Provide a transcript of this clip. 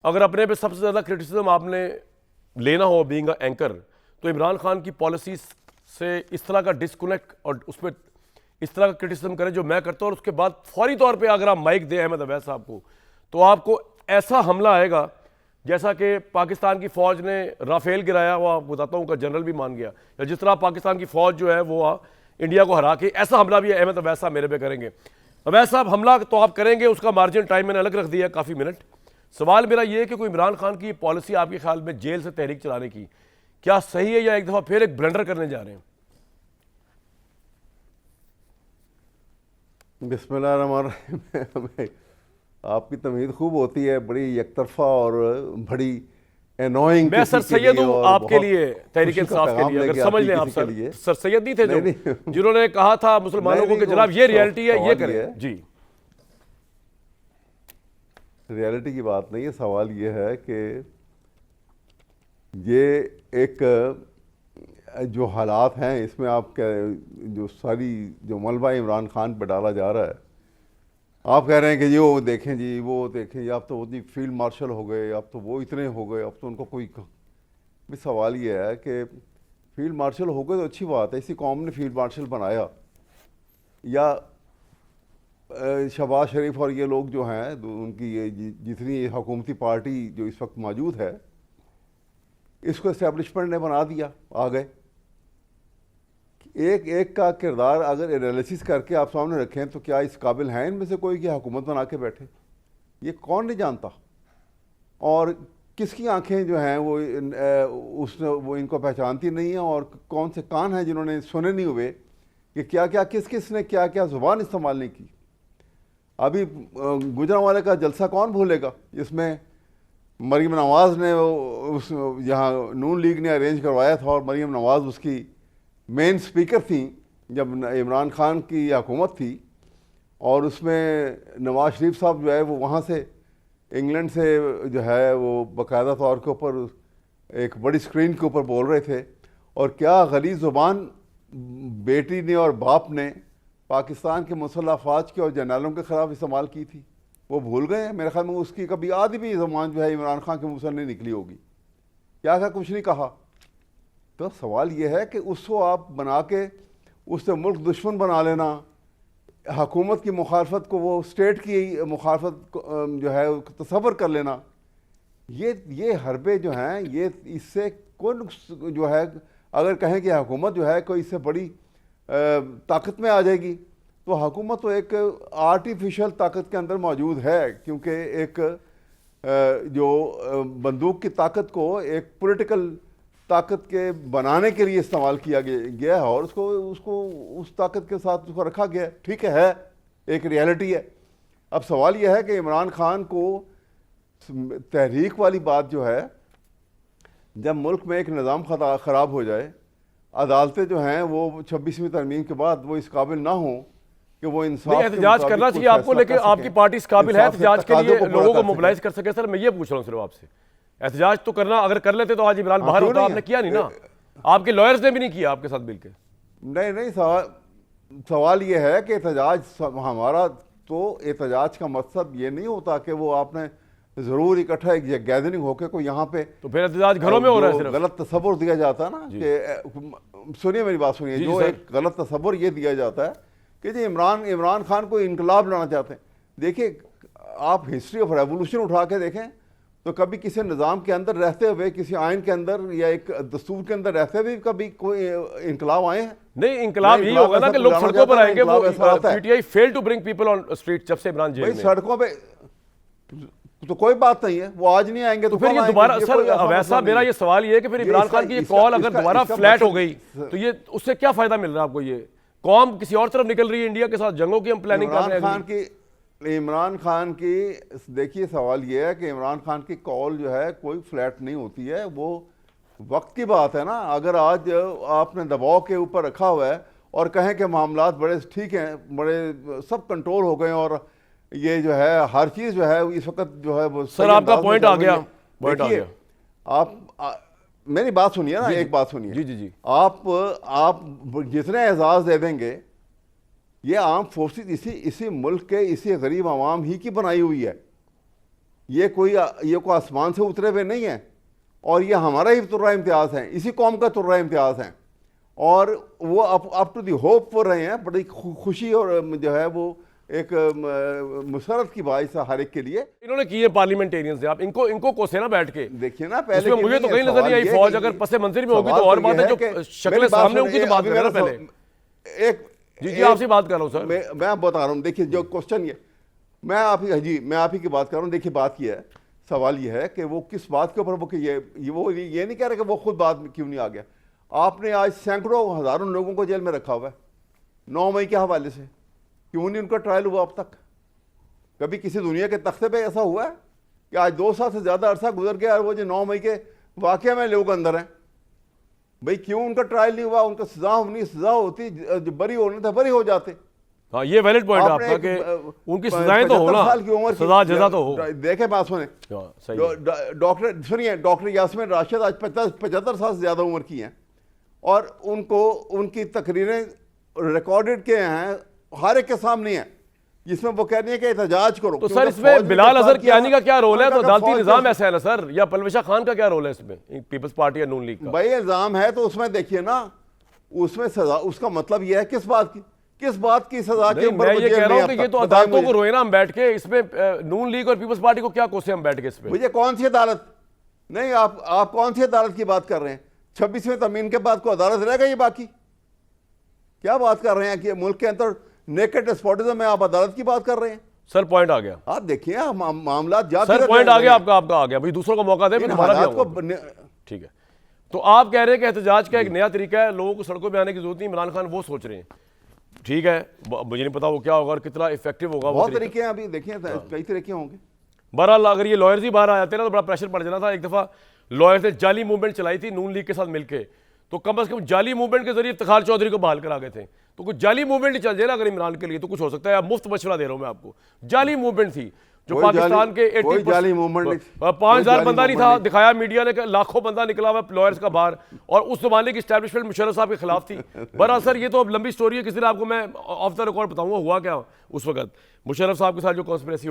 अगर अपने पे सबसे ज़्यादा क्रिटिसिज्म आपने लेना हो बीइंग एंकर, तो इमरान खान की पॉलिसी से इस तरह का डिस्कनेक्ट और उस पर इस तरह का क्रिटिसिज्म करें जो मैं करता हूँ, और उसके बाद फौरी तौर पे अगर आप माइक दें अहमद अवैस साहब को, तो आपको ऐसा हमला आएगा जैसा कि पाकिस्तान की फ़ौज ने राफेल गिराया, वो आप बताता हूँ, उनका जनरल भी मान गया, या जिस तरह पाकिस्तान की फ़ौज जो है वो इंडिया को हरा के ऐसा हमला भी अहमद अवैस साहब मेरे पे करेंगे। अवैस साहब, हमला तो आप करेंगे, उसका मार्जिन टाइम मैंने अलग रख दिया है, काफ़ी मिनट। सवाल मेरा ये है कि कोई इमरान खान की पॉलिसी आपके ख्याल में जेल से तहरीक चलाने की क्या सही है, या एक दफ़ा फिर एक ब्लंडर करने जा रहे हैं? बिस्मिल्लाह। आपकी तमीज़ खूब होती है, बड़ी एकतरफा और बड़ी एनोइंग मैं सर सैयद हूं आपके लिए, तहरीक इंसाफ के लिए, अगर समझ लें आप सर सैयद नहीं थे जो जिन्होंने कहा था मुसलमानों को कि जनाब ये रियलिटी है, ये करें जी। रियलिटी की बात नहीं है, सवाल ये है कि ये एक जो हालात हैं इसमें आप जो सारी जो मलबा इमरान खान पर डाला जा रहा है, आप कह रहे हैं कि ये वो देखें जी, वो देखें, अब तो वो जी फील्ड मार्शल हो गए, अब तो वो इतने हो गए, अब तो उनको कोई भी। सवाल ये है कि फील्ड मार्शल हो गए तो अच्छी बात है, इसी कौम ने फील्ड मार्शल बनाया, या शहबाज शरीफ और ये लोग जो हैं, उनकी ये जितनी हुकूमती पार्टी जो इस वक्त मौजूद है, इसको इस्टेब्लिशमेंट ने बना दिया, आ गए। एक एक का किरदार अगर एनालिसिस करके आप सामने रखें तो क्या इस काबिल हैं इनमें से कोई कि हुकूमत बना के बैठे? ये कौन नहीं जानता, और किसकी आंखें जो हैं वो इनको पहचानती नहीं हैं, और कौन से कान हैं जिन्होंने सुने नहीं हुए कि क्या क्या किस किस ने क्या क्या ज़ुबान इस्तेमाल नहीं की। अभी गुजरांवाले का जलसा कौन भूलेगा, जिसमें मरीम नवाज़ ने उस यहाँ नून लीग ने अरेंज करवाया था, और मरीम नवाज़ उसकी मेन स्पीकर थी जब इमरान खान की हुकूमत थी, और उसमें नवाज शरीफ साहब जो है वो वहाँ से इंग्लैंड से जो है वो बाकायदा तौर के ऊपर एक बड़ी स्क्रीन के ऊपर बोल रहे थे, और क्या गलीज़ ज़ुबान बेटी ने और बाप ने पाकिस्तान के मुसल्लह अफवाज के और जनरलों के ख़िलाफ़ इस्तेमाल की थी। वो भूल गए हैं मेरे ख्याल में, उसकी कभी आधी भी ज़ुबान जो है इमरान खान के मुँह से नहीं निकली होगी। क्या कुछ नहीं कहा। तो सवाल ये है कि उसको आप बना के उससे मुल्क दुश्मन बना लेना, हुकूमत की मुखालफत को वो स्टेट की मुखालफत जो है तसव्वुर कर लेना, ये हरबे जो हैं, ये इससे कौन जो है, अगर कहें कि हुकूमत जो है कोई इससे बड़ी ताकत में आ जाएगी, तो हुकूमत तो एक आर्टिफिशियल ताकत के अंदर मौजूद है, क्योंकि एक जो बंदूक की ताकत को एक पॉलिटिकल ताकत के बनाने के लिए इस्तेमाल किया गया है, और उसको उस ताकत के साथ उसको रखा गया। ठीक है, एक रियलिटी है। अब सवाल यह है कि इमरान खान को तहरीक वाली बात जो है, जब मुल्क में एक निज़ाम ख़राब हो जाए, अदालतें जो हैं वो 26वीं तरमीम के बाद वो इस काबिल ना हों कि वो इंसाफ एहतजाज करना चाहिए आपको, लेकिन आपकी पार्टी इस काबिल है एहतजाज के लिए लोगों को मोबिलाइज कर सके? सर मैं ये पूछ रहा हूँ सिर्फ आपसे, एहतजाज तो करना, अगर कर लेते तो आज इमरान बाहर होता, आपने किया नहीं ना, आपके लॉयर्स ने भी नहीं किया आपके साथ मिलकर। नहीं, सवाल ये है कि एहतजाज हमारा, तो एहतजाज का मकसद ये नहीं होता कि वो आपने ज़रूर इकट्ठा एक गैदरिंग होकर कोई यहाँ पे, तो फिर एहतजाज घरों में हो रहा है सिर्फ। गलत तस्वुर दिया जाता है ना कि, सुनिए मेरी बात सुनिए, जो एक गलत तस्वुर ये दिया जाता है कि जी इमरान खान को इनकलाब लाना चाहते हैं। देखिए, आप हिस्ट्री ऑफ रेवोल्यूशन उठा के देखें तो कभी किसी निज़ाम के अंदर रहते हुए, किसी आइन के अंदर या एक दस्तूर के अंदर रहते हुए कभी कोई इनकलाब आए हैं? नहीं, इनकलाब यही होगा ना कि लोग सड़कों पर आएंगे। वो PTI fail to bring people on street जब से इमरान जेल में। सड़कों पे तो कोई बात नहीं है, वो आज नहीं आएंगे तो फिर ये दोबारा, सर वैसा मेरा ये सवाल ये है कि फिर इमरान खान की ये कॉल अगर दोबारा फ्लैट हो गई तो ये उससे क्या फायदा मिल रहा है आपको? ये कौम किसी और तरफ निकल रही है, इंडिया के साथ जंगों की हम प्लानिंग कर रहे हैं। इमरान खान की देखिए, सवाल यह है कि इमरान खान की कॉल जो है कोई फ्लैट नहीं होती है, वो वक्त की बात है ना। अगर आज आपने दबाव के ऊपर रखा हुआ है और कहें कि मामलात बड़े ठीक हैं, बड़े सब कंट्रोल हो गए, और ये जो है हर चीज़ जो है इस वक्त जो है वो, सर आपका पॉइंट आ गया, पॉइंट आ गया। आप मेरी बात सुनिए ना, एक बात सुनिए जी। आप जितने एजाज दे देंगे, ये आर्म फोर्सेस इसी मुल्क के इसी गरीब आवाम ही की बनाई हुई है। ये कोई आसमान से उतरे हुए नहीं है, और ये हमारा ही तुर्रा इम्तियाज़ है, इसी कौम का तुर्रा इम्तियाज़ है, और वो अप टू दी होप हो रहे हैं। बड़ी खुशी और जो है वो एक मुसरत की बात है हर एक के लिए। इन्होंने की है पार्लियामेंटेरियंस ने, आप इनको कोसे ना बैठ के। देखिए ना, पहले इसमें मुझे तो कहीं नजर नहीं आई फौज अगर पसे मंजर में होगी तो और बात है, जो शक्लें सामने उनकी तो बात कर रहा हूं पहले। एक जी आपसे बात कर रहा हूं सर। मैं बता रहा हूं, देखिए जो क्वेश्चन ये मैं आप ही की बात कर रहा हूं। देखिए बात ये है, सवाल ये है कि वो किस बात के ऊपर वो ये नहीं कह रहे कि वो खुद बात में क्यों नहीं आ गया। आपने आज सैकड़ों हजारों लोगों को जेल में रखा हुआ है 9 मई के हवाले से, क्यों नहीं उनका ट्रायल हुआ अब तक? कभी किसी दुनिया के तख्ते पे ऐसा हुआ है कि आज 2 साल से ज़्यादा अरसा गुजर गया और वो जो 9 मई के वाक़या में लोग अंदर हैं, भाई क्यों उनका ट्रायल नहीं हुआ? उनका सज़ा होती, बरी होने थे बरी हो जाते। हाँ, ये वैलिड पॉइंट है आपका कि उनकी सजाएं तो हो ना, सजा जजा तो हो। देखे बात सुने, डॉक्टर यास्मीन राशिद आज 75 साल से ज़्यादा उम्र की हैं, और उनकी तकरीरें रिकॉर्डेड के हैं, हर एक के सामने है, जिसमें वो कह रही है कि एहतजाज करो। तो सर इसमें बिलाल अजहर कियानी का क्या रोल है? तो अदालती निजाम ऐसा है ना सर, या परवेश खान का क्या रोल है इसमें, पीपल्स पार्टी या नून लीग का? भाई इल्जाम है तो उसमें देखिए ना, उसमें सजा, उसका मतलब यह है किस बात की सजा के ऊपर? मैं ये कह रहा हूं कि ये तो अदालतों को रोए ना हम बैठ के, इसमें नून लीग और पीपल्स पार्टी को क्या कोसे हम बैठ के इसमें? मुझे कौन सी अदालत नहीं, आप कौन सी अदालत की बात कर रहे हैं? 26वें तमीन के बाद को अदालत रहेगा ये? बाकी क्या बात कर रहे हैं कि मुल्क के अंदर नेकेड डेस्पोटिज्म में आप अदालत की बात कर रहे हैं? सर पॉइंट आ गया, आप देखिए मामला सर पॉइंट आ गया, आपका आ गया भाई, दूसरों को मौका दे, फिर हमारा भी आऊंगा। ठीक है, तो आप कह रहे हैं कि एहतजाज का एक नया तरीका है, लोगों को सड़कों पे आने की जरूरत नहीं, इमरान खान वो सोच रहे हैं। ठीक है, मुझे नहीं पता वो क्या होगा और कितना इफेक्टिव होगा। बहुत तरीके हैं, अभी देखिए कई तरीके होंगे। बहरहाल अगर ये लॉयर्स ही बाहर आ जाते ना तो बड़ा प्रेशर पड़ जाना था। एक दफा लॉयर्स ने जाली मूवमेंट चलाई थी नून लीग के साथ मिलकर, तो कम से कम जाली मूवमेंट के जरिए इफ्तिखार चौधरी को बहाल करा गए थे। तो कुछ जाली मूवमेंट ही चल जाए ना अगर इमरान के लिए, तो कुछ हो सकता है। मुफ्त मशवरा दे रहा हूं मैं आपको, जाली मूवमेंट थी जो पाकिस्तान के 5,000 बंदा नहीं था, दिखाया मीडिया ने, लाखों बंदा निकला हुआ लॉयर्स का बाहर, और उस जमाने की स्टैब्लिशमेंट मुशर्रफ साहब के खिलाफ थी। बहरहाल सर ये तो अब लंबी स्टोरी है, किसी दिन आपको मैं ऑफ द रिकॉर्ड बताऊंगा हुआ क्या उस वक्त मुशर्रफ साहब के साथ जो कॉन्स्पिरेसी